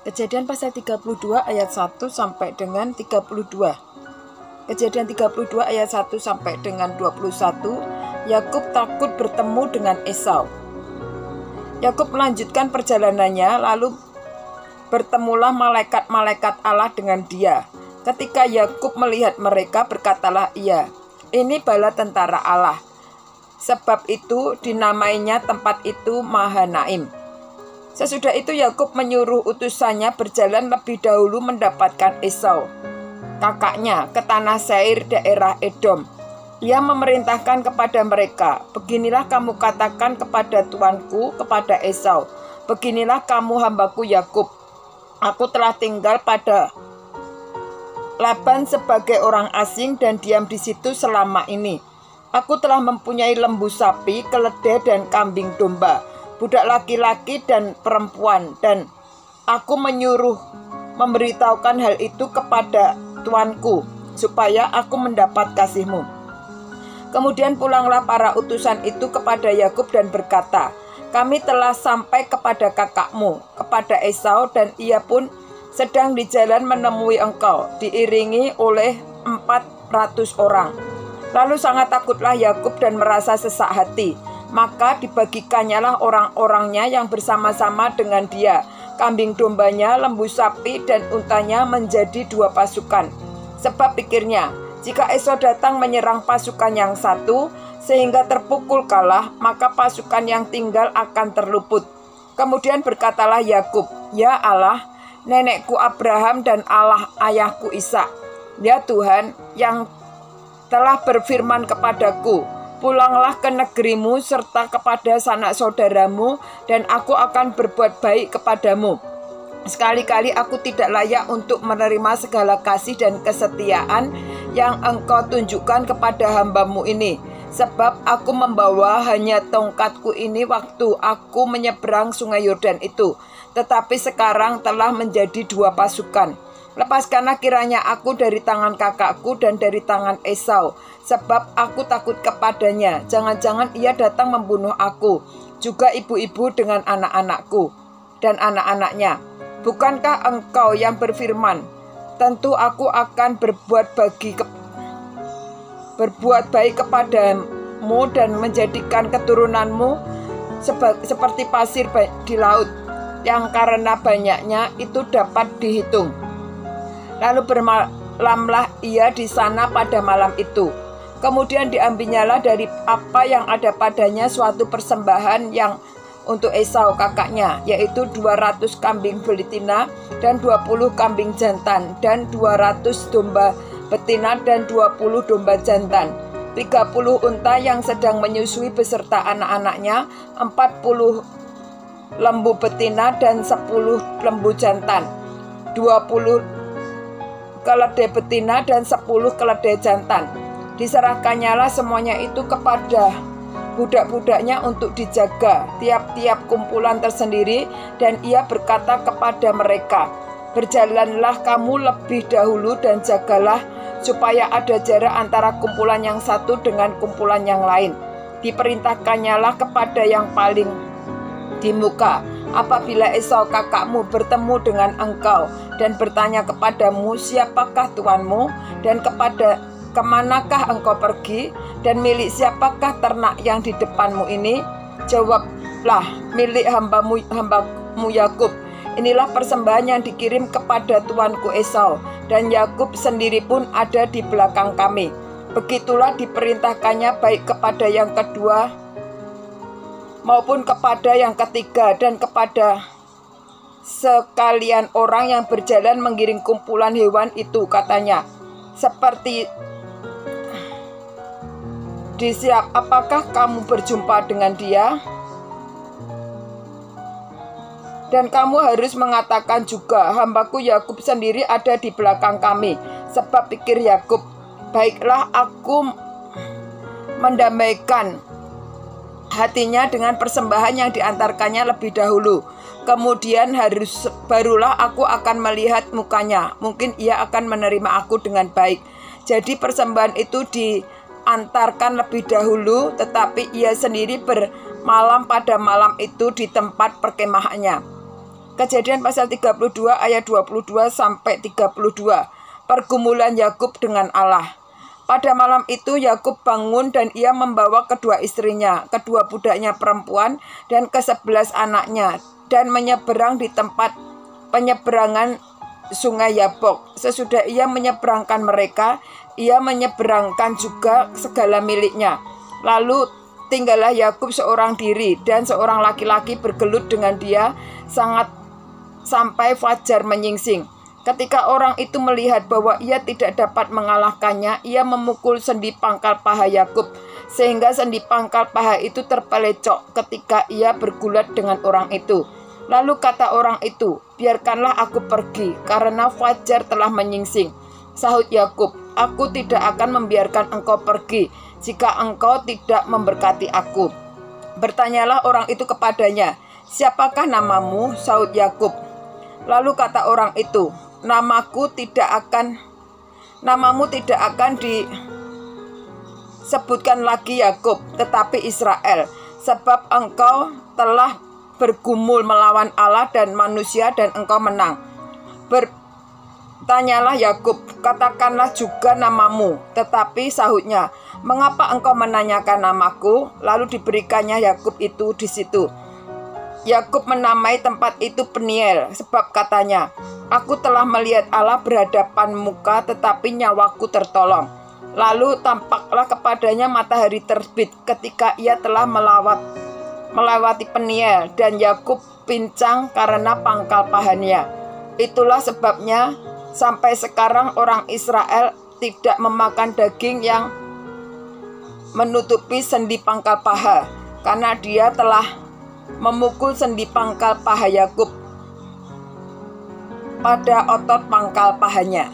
Kejadian pasal 32 ayat 1 sampai dengan 32. Kejadian 32 ayat 1 sampai dengan 21. Yakub takut bertemu dengan Esau. Yakub melanjutkan perjalanannya, lalu bertemulah malaikat-malaikat Allah dengan dia. Ketika Yakub melihat mereka, berkatalah ia, "Ini bala tentara Allah." Sebab itu dinamainya tempat itu Mahanaim. Sesudah itu Yakub menyuruh utusannya berjalan lebih dahulu mendapatkan Esau, kakaknya, ke tanah Seir daerah Edom. Ia memerintahkan kepada mereka, "Beginilah kamu katakan kepada tuanku, kepada Esau, beginilah kamu hambaku Yakub. Aku telah tinggal pada Laban sebagai orang asing dan diam di situ selama ini. Aku telah mempunyai lembu sapi, keledai dan kambing domba, budak laki-laki dan perempuan, dan aku menyuruh memberitahukan hal itu kepada tuanku, supaya aku mendapat kasihmu." Kemudian pulanglah para utusan itu kepada Yakub dan berkata, "Kami telah sampai kepada kakakmu, kepada Esau, dan ia pun sedang di jalan menemui engkau, diiringi oleh 400 orang. Lalu sangat takutlah Yakub dan merasa sesak hati. Maka dibagikannya lah orang-orangnya yang bersama-sama dengan dia, kambing dombanya, lembu sapi, dan untanya menjadi 2 pasukan. Sebab pikirnya, jika Esau datang menyerang pasukan yang satu, sehingga terpukul kalah, maka pasukan yang tinggal akan terluput. Kemudian berkatalah Yakub, "Ya Allah, nenekku Abraham dan Allah ayahku Ishak, ya Tuhan yang telah berfirman kepadaku, pulanglah ke negerimu serta kepada sanak saudaramu, dan aku akan berbuat baik kepadamu. Sekali-kali aku tidak layak untuk menerima segala kasih dan kesetiaan yang engkau tunjukkan kepada hambamu ini, sebab aku membawa hanya tongkatku ini waktu aku menyeberang sungai Yordan itu, tetapi sekarang telah menjadi 2 pasukan. Lepaskanlah kiranya aku dari tangan kakakku dan dari tangan Esau, sebab aku takut kepadanya. Jangan-jangan ia datang membunuh aku, juga ibu-ibu dengan anak-anakku dan anak-anaknya. Bukankah engkau yang berfirman, tentu aku akan berbuat baik kepadamu dan menjadikan keturunanmu seperti pasir di laut, yang karena banyaknya itu dapat dihitung." Lalu bermalamlah ia di sana pada malam itu. Kemudian diambilnyalah dari apa yang ada padanya suatu persembahan yang untuk Esau kakaknya, yaitu 200 kambing betina dan 20 kambing jantan, dan 200 domba betina dan 20 domba jantan, 30 unta yang sedang menyusui beserta anak-anaknya, 40 lembu betina dan 10 lembu jantan, 20 keledai betina dan 10 keledai jantan. Diserahkannyalah semuanya itu kepada budak-budaknya untuk dijaga, tiap-tiap kumpulan tersendiri, dan ia berkata kepada mereka, "Berjalanlah kamu lebih dahulu dan jagalah supaya ada jarak antara kumpulan yang satu dengan kumpulan yang lain." Diperintahkannyalah kepada yang paling di muka, "Apabila Esau kakakmu bertemu dengan engkau dan bertanya kepadamu, 'Siapakah tuanmu?' dan kemanakah engkau pergi, dan milik siapakah ternak yang di depanmu ini? Jawablah, 'Milik hambamu Yakub. Inilah persembahan yang dikirim kepada tuanku Esau, dan Yakub sendiri pun ada di belakang kami.' Begitulah diperintahkannya baik kepada yang kedua maupun kepada yang ketiga, dan kepada sekalian orang yang berjalan mengiring kumpulan hewan itu, katanya, 'Seperti disiap, apakah kamu berjumpa dengan dia? Dan kamu harus mengatakan juga, hambaku Yakub sendiri ada di belakang kami.' Sebab pikir Yakub, 'Baiklah, aku mendamaikan hatinya dengan persembahan yang diantarkannya lebih dahulu. Kemudian barulah aku akan melihat mukanya. Mungkin ia akan menerima aku dengan baik.' Jadi persembahan itu diantarkan lebih dahulu, tetapi ia sendiri malam pada malam itu di tempat perkemahannya. Kejadian pasal 32 ayat 22 sampai 32. Pergumulan Yakub dengan Allah. Pada malam itu Yakub bangun dan ia membawa kedua istrinya, kedua budaknya perempuan dan ke-11 anaknya dan menyeberang di tempat penyeberangan sungai Yabok. Sesudah ia menyeberangkan mereka, ia menyeberangkan juga segala miliknya. Lalu tinggallah Yakub seorang diri dan seorang laki-laki bergelut dengan dia sampai fajar menyingsing. Ketika orang itu melihat bahwa ia tidak dapat mengalahkannya, ia memukul sendi pangkal paha Yakub, sehingga sendi pangkal paha itu terpelecok ketika ia bergulat dengan orang itu. Lalu kata orang itu, "Biarkanlah aku pergi, karena fajar telah menyingsing." Sahut Yakub, "Aku tidak akan membiarkan engkau pergi, jika engkau tidak memberkati aku." Bertanyalah orang itu kepadanya, "Siapakah namamu?" Sahut Yakub. Lalu kata orang itu, Namamu tidak akan disebutkan lagi Yakub, tetapi Israel, sebab engkau telah bergumul melawan Allah dan manusia dan engkau menang. Bertanyalah Yakub, "Katakanlah juga namamu." Tetapi sahutnya, "Mengapa engkau menanyakan namaku?" Lalu diberikannya Yakub itu di situ. Yakub menamai tempat itu Peniel, sebab katanya, "Aku telah melihat Allah berhadapan muka, tetapi nyawaku tertolong." Lalu tampaklah kepadanya matahari terbit ketika ia telah melewati Peniel, dan Yakub pincang karena pangkal pahanya. Itulah sebabnya sampai sekarang orang Israel tidak memakan daging yang menutupi sendi pangkal paha, karena dia telah memukul sendi pangkal paha Yakub pada otot pangkal pahanya.